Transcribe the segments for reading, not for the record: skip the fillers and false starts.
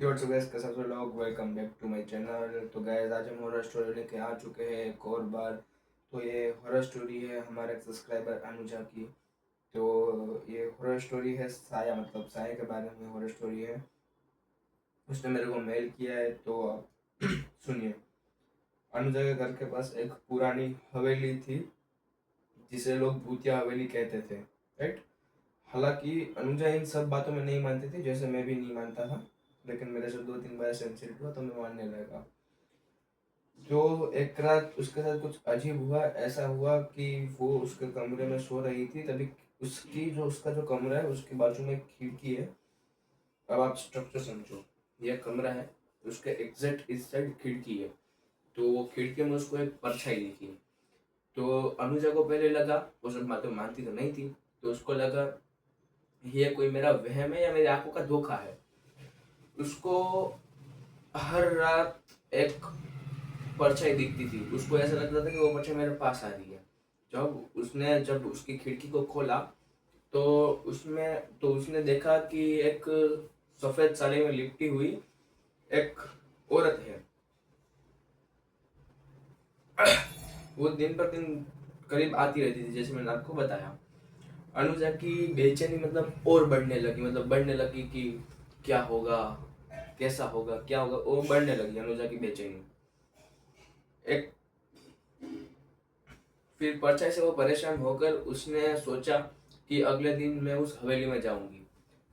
Guys कैसे सब लोग, welcome back to my channel. तो गाइस आज हम हॉरर स्टोरी लेके आ चुके हैं एक और बार। तो ये हॉरर स्टोरी है हमारे सब्सक्राइबर अनुजा की। तो ये हॉरर स्टोरी है साया, मतलब साया के बारे में हॉरर स्टोरी है। उसने मेरे को मेल किया है, तो आप सुनिए। अनुजा के घर के पास एक पुरानी हवेली थी जिसे लोग भूतिया हवेली कहते थे, राइट। हालांकि अनुजा इन सब बातों में नहीं मानती थी, जैसे मैं भी नहीं मानता था, लेकिन मेरे से 2-3 बार सेंसिटिव हुआ तो मैं मानने लगा। जो एक रात उसके साथ कुछ अजीब हुआ, ऐसा हुआ कि वो उसके कमरे में सो रही थी, तभी उसका जो कमरा है उसके बाजू में एक खिड़की है। अब आप स्ट्रक्चर समझो, यह कमरा है, उसके एग्जैक्ट इस साइड खिड़की है। तो वो खिड़की में उसको एक परछाई दिखी। तो अनुजा को पहले लगा, वो सब बातें मानती तो नहीं थी, तो उसको लगा ये कोई मेरा वहम है या मेरी आंखों का धोखा है। उसको हर रात एक परछाई दिखती थी, उसको ऐसा लगता था कि वो परछाई मेरे पास आ रही है। जब उसकी खिड़की को खोला तो उसने देखा कि एक सफेद साड़ी में लिपटी हुई एक औरत है। वो दिन पर दिन करीब आती रहती थी, जैसे मैंने आपको बताया। अनुजा की बेचैनी मतलब और बढ़ने लगी कि क्या होगा, कैसा होगा, क्या होगा, वो बढ़ने लगी अनुजा की बेचैनी। एक फिर परछाई से वो परेशान होकर उसने सोचा कि अगले दिन मैं उस हवेली में जाऊंगी।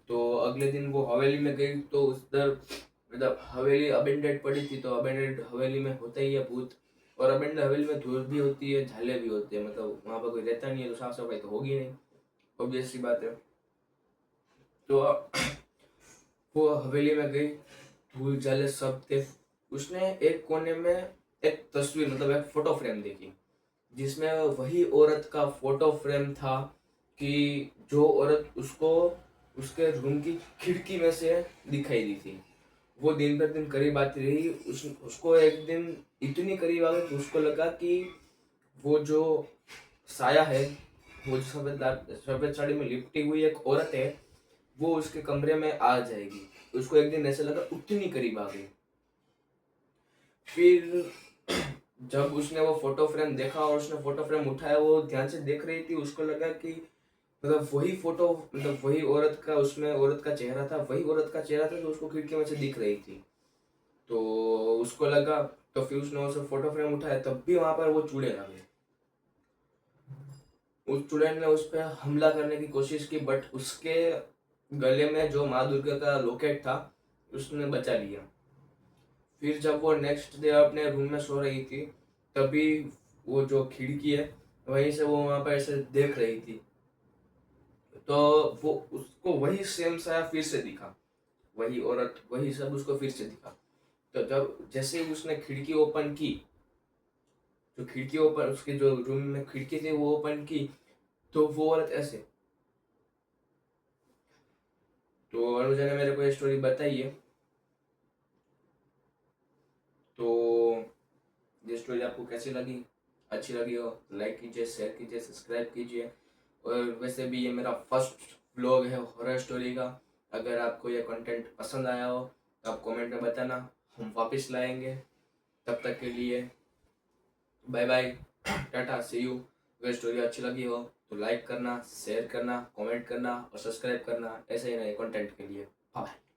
तो अगले दिन वो हवेली में गई, तो उधर मतलब हवेली अबेंडेड पड़ी थी, तो अबेंडेड हवेली में होता ही है भूत। और अबेंडेड हवेली में धूल भी होती है, झाले भी होते हैं, मतलब वहां पर कोई रहता नहीं है, तो साफ सफाई तो होगी नहीं, ऑब्वियस सी बात है। तो वो हवेली में गई, धूल झाले सब थे। उसने एक कोने में एक तस्वीर, मतलब एक फोटो फ्रेम देखी, जिसमें वही औरत का फोटो फ्रेम था कि जो औरत उसको उसके रूम की खिड़की में से दिखाई दी थी। वो दिन पर दिन करीब आती रही, उसको एक दिन इतनी करीब आ गई कि उसको लगा कि वो जो साया है, वो जो सफेद साड़ी में लिपटी हुई एक औरत है, वो उसके कमरे में आ जाएगी। उसको एक दिन ऐसा लगा, उतनी करीब आ गई। फिर जब उसने वो फोटो फ्रेम देखा और उसने फोटो फ्रेम उठाया, वो ध्यान से देख रही थी, उसको लगा कि मतलब वही फोटो, मतलब वही औरत का, उसमें औरत का चेहरा था, वही औरत का चेहरा था जो उसको खिड़की में से दिख रही थी। तो उसको लगा, तो फिर उसने उसे फोटो फ्रेम उठाया, तब भी वहां पर वो चुड़ैल आ गए। उस चुड़ैल ने उस पर हमला करने की कोशिश की, बट उसके गले में जो माँ दुर्गा का लॉकेट था उसने बचा लिया। फिर जब वो नेक्स्ट डे अपने रूम में सो रही थी, तभी वो जो खिड़की है वहीं से वो वहां पर ऐसे देख रही थी। तो वो उसको वही सेम साया फिर से दिखा, वही औरत, वही सब उसको फिर से दिखा। तो जब जैसे ही उसने खिड़की ओपन की, जो खिड़की ओपन, उसके जो रूम में खिड़की थी वो ओपन की, तो वो औरत ऐसे। तो अनुजा ने मेरे को ये स्टोरी बताई है। तो ये स्टोरी आपको कैसी लगी? अच्छी लगी हो लाइक कीजिए, शेयर कीजिए, सब्सक्राइब कीजिए। और वैसे भी ये मेरा फर्स्ट व्लॉग है हॉरर स्टोरी का। अगर आपको ये कंटेंट पसंद आया हो तो आप कमेंट में बताना, हम वापस लाएंगे। तब तक के लिए bye bye, tata, see you. अगर स्टोरी अच्छी लगी हो तो लाइक करना, शेयर करना, कमेंट करना और सब्सक्राइब करना ऐसे ही नए कंटेंट के लिए। बाय।